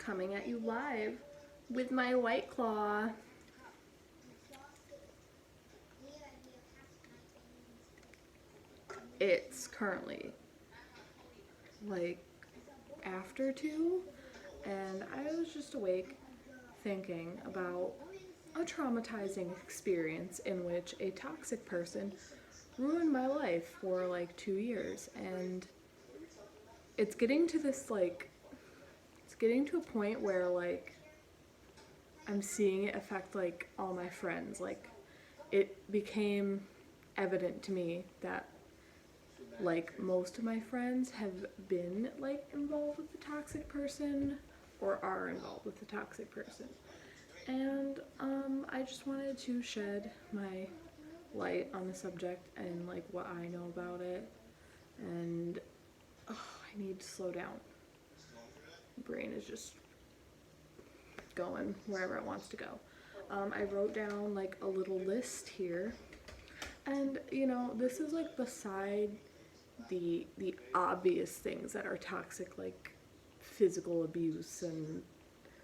coming at you live with my White Claw. It's currently like after 2, and I was just awake thinking about a traumatizing experience in which a toxic person ruined my life for like 2 years, and it's getting to this it's getting to a point where like I'm seeing it affect like all my friends. Like it became evident to me that like most of my friends have been like involved with the toxic person or are involved with the toxic person. And I just wanted to shed my light on the subject and like what I know about it. And I need to slow down. My brain is just going wherever it wants to go. I wrote down like a little list here, and you know, this is like beside the obvious things that are toxic, like physical abuse and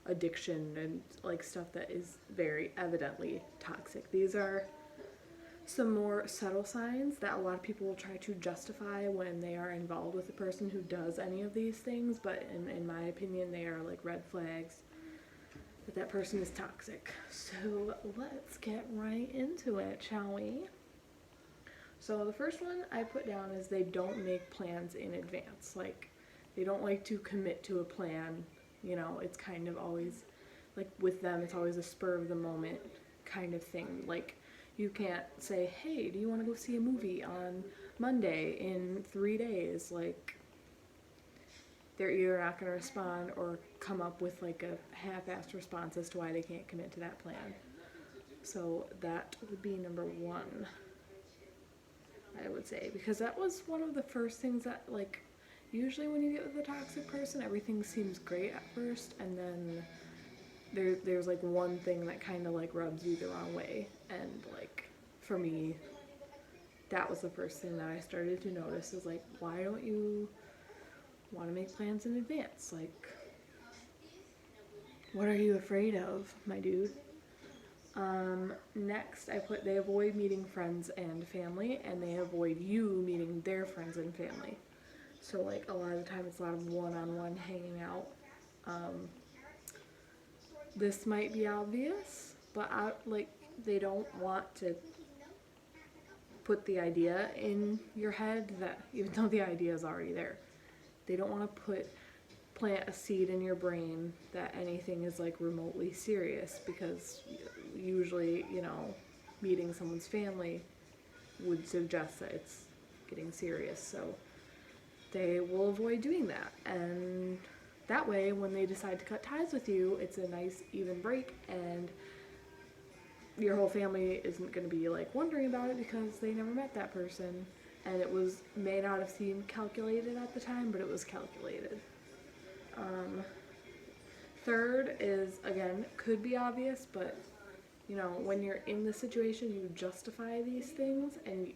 addiction and like stuff that is very evidently toxic. These are some more subtle signs that a lot of people will try to justify when they are involved with a person who does any of these things, but in my opinion they are like red flags that that person is toxic. So let's get right into it, shall we? So the first one I put down is they don't make plans in advance. Like they don't like to commit to a plan. You know, it's kind of always like with them, it's always a spur of the moment kind of thing. Like you can't say, hey, do you want to go see a movie on Monday in 3 days? Like they're either not going to respond or come up with like a half-assed response as to why they can't commit to that plan. So that would be number 1, I would say, because that was one of the first things that like usually when you get with a toxic person, everything seems great at first, and then there's like one thing that kind of like rubs you the wrong way. And like for me, that was the first thing that I started to notice, is like, why don't you want to make plans in advance? Like, what are you afraid of, my dude? Next I put they avoid meeting friends and family, and they avoid you meeting their friends and family. So like a lot of the time it's a lot of one-on-one hanging out. This might be obvious, but like they don't want to put the idea in your head that, even though the idea is already there, they don't want to plant a seed in your brain that anything is like remotely serious, because usually, you know, meeting someone's family would suggest that it's getting serious. So they will avoid doing that, and that way when they decide to cut ties with you, it's a nice even break, and your whole family isn't going to be like wondering about it because they never met that person, and it may not have seemed calculated at the time, but it was calculated. Third is, again, could be obvious, but you know, when you're in the situation, you justify these things and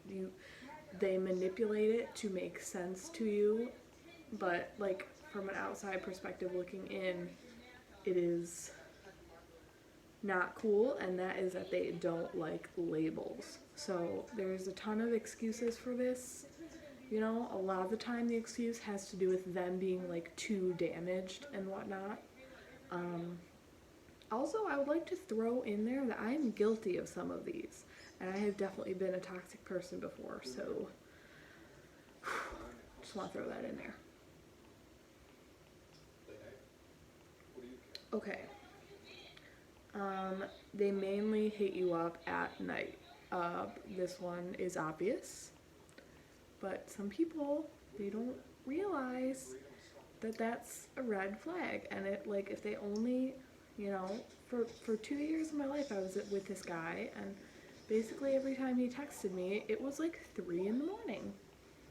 they manipulate it to make sense to you, but like from an outside perspective looking in, it is not cool, and that is that they don't like labels. So there's a ton of excuses for this. You know, a lot of the time the excuse has to do with them being like too damaged and whatnot. Also, I would like to throw in there that I am guilty of some of these, and I have definitely been a toxic person before, so just want to throw that in there. Okay. They mainly hit you up at night. This one is obvious, but some people, they don't realize that that's a red flag. And it, like, if they only, you know, for 2 years of my life I was with this guy, and basically every time he texted me it was like 3 in the morning,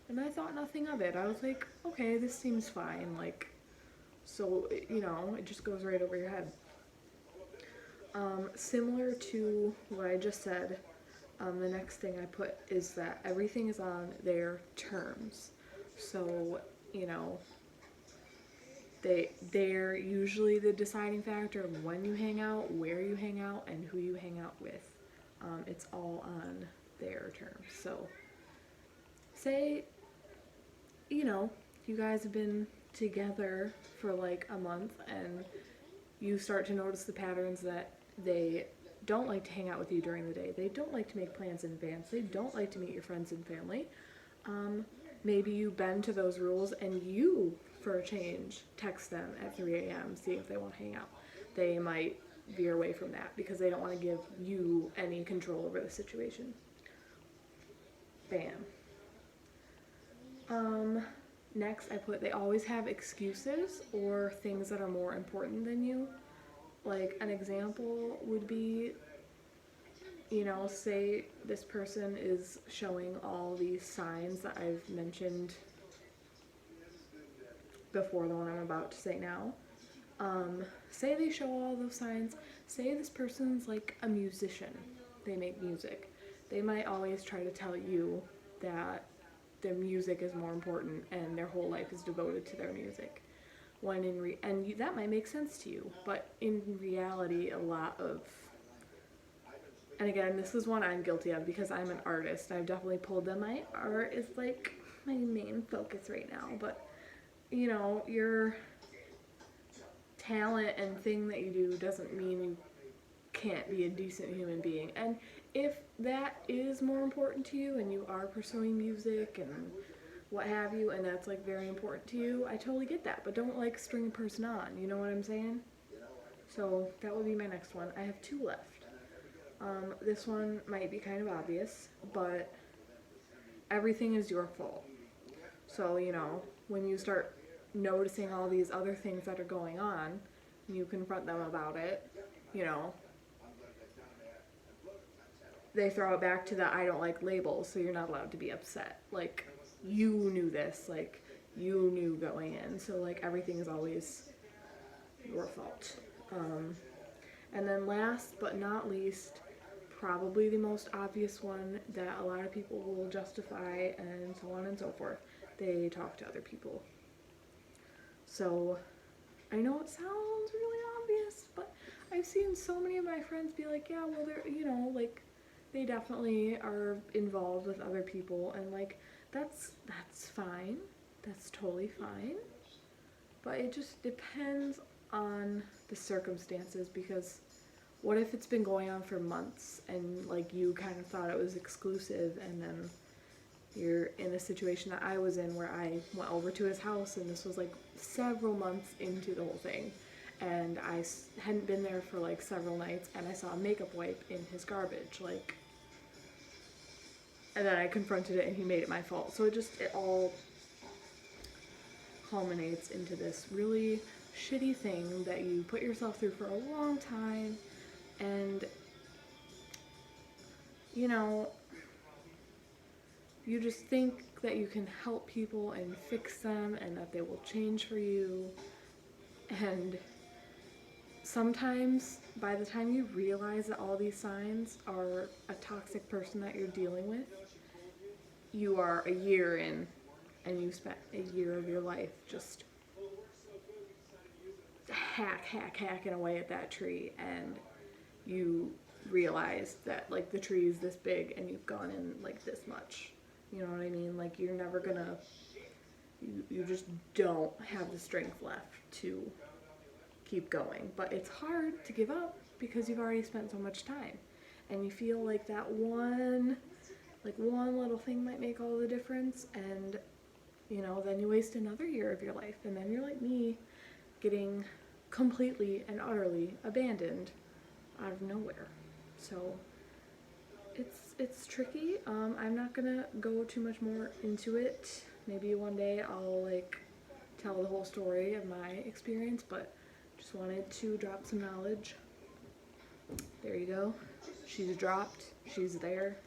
and I thought nothing of it. I was like, okay, this seems fine. Like, so, you know, it just goes right over your head. Similar to what I just said, the next thing I put is that everything is on their terms. So, you know, They're usually the deciding factor of when you hang out, where you hang out, and who you hang out with. It's all on their terms. So, say, you guys have been together for like a month and you start to notice the patterns that they don't like to hang out with you during the day. They don't like to make plans in advance. They don't like to meet your friends and family. Maybe you bend to those rules and you, for a change, text them at 3 a.m. see if they want to hang out. They might veer away from that because they don't want to give you any control over the situation. Bam. Next I put they always have excuses or things that are more important than you. Like an example would be, say this person is showing all these signs that I've mentioned before, the one I'm about to say now. Say they show all those signs. Say this person's like a musician. They make music. They might always try to tell you that their music is more important and their whole life is devoted to their music. When that might make sense to you, but in reality, and again, this is one I'm guilty of because I'm an artist. I've definitely pulled them. My art is like my main focus right now, but your talent and thing that you do doesn't mean you can't be a decent human being. And if that is more important to you and you are pursuing music and what have you, and that's like very important to you, I totally get that, but don't like string a person on, you know what I'm saying? So that would be my next one. I have 2 left. This one might be kind of obvious, but everything is your fault. So, when you start noticing all these other things that are going on, and you confront them about it, they throw it back to the I don't like labels, so you're not allowed to be upset. Like, you knew this, like, you knew going in, so like everything is always your fault. And then last but not least, probably the most obvious one that a lot of people will justify and so on and so forth, they talk to other people. So I know it sounds really obvious, but I've seen so many of my friends be like, yeah, well, they're, like, they definitely are involved with other people, and like that's fine, that's totally fine, but it just depends on the circumstances, because what if it's been going on for months and like you kind of thought it was exclusive, and then you're in a situation that I was in where I went over to his house and this was like several months into the whole thing, and I hadn't been there for like several nights, and I saw a makeup wipe in his garbage, like, and then I confronted it and he made it my fault. So it all culminates into this really shitty thing that you put yourself through for a long time, and you just think that you can help people and fix them and that they will change for you, and sometimes by the time you realize that all these signs are a toxic person that you're dealing with, you are a year in and you spent a year of your life just hacking away at that tree, and you realize that like the tree is this big and you've gone in like this much. You know what I mean? Like you're never gonna, you just don't have the strength left to keep going. But it's hard to give up because you've already spent so much time, and you feel like that one little thing might make all the difference, and then you waste another year of your life, and then you're like me, getting completely and utterly abandoned out of nowhere. So it's tricky. I'm not gonna go too much more into it. Maybe one day I'll like tell the whole story of my experience, but just wanted to drop some knowledge. There you go. She's dropped. She's there.